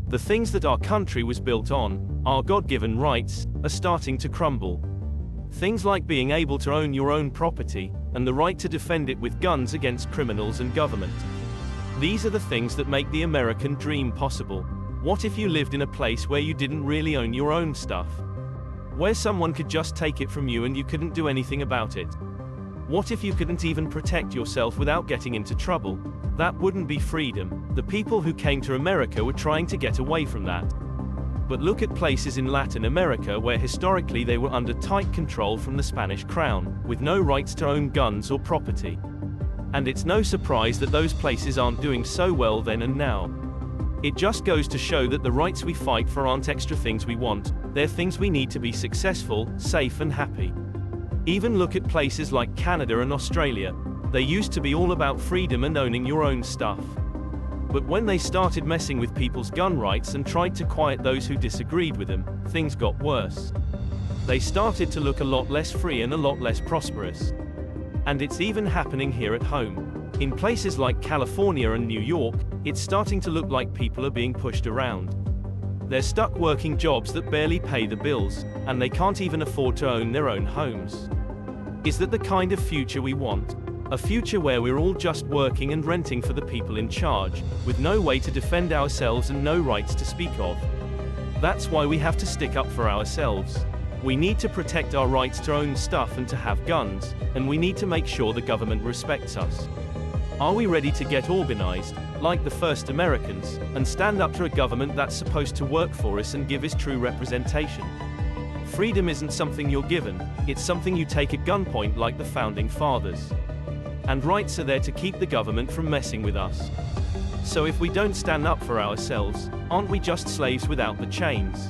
The things that our country was built on, our God-given rights, are starting to crumble. Things like being able to own your own property, and the right to defend it with guns against criminals and government. These are the things that make the American dream possible. What if you lived in a place where you didn't really own your own stuff? Where someone could just take it from you and you couldn't do anything about it? What if you couldn't even protect yourself without getting into trouble? That wouldn't be freedom. The people who came to America were trying to get away from that. But look at places in Latin America where historically they were under tight control from the Spanish crown, with no rights to own guns or property. And it's no surprise that those places aren't doing so well then and now. It just goes to show that the rights we fight for aren't extra things we want, they're things we need to be successful, safe and happy. Even look at places like Canada and Australia. They used to be all about freedom and owning your own stuff. But when they started messing with people's gun rights and tried to quiet those who disagreed with them, things got worse. They started to look a lot less free and a lot less prosperous. And it's even happening here at home. In places like California and New York, it's starting to look like people are being pushed around. They're stuck working jobs that barely pay the bills, and they can't even afford to own their own homes. Is that the kind of future we want? A future where we're all just working and renting for the people in charge, with no way to defend ourselves and no rights to speak of. That's why we have to stick up for ourselves. We need to protect our rights to own stuff and to have guns, and we need to make sure the government respects us. Are we ready to get organized, like the first Americans, and stand up to a government that's supposed to work for us and give us true representation? Freedom isn't something you're given, it's something you take at gunpoint like the Founding Fathers. And rights are there to keep the government from messing with us. So if we don't stand up for ourselves, aren't we just slaves without the chains?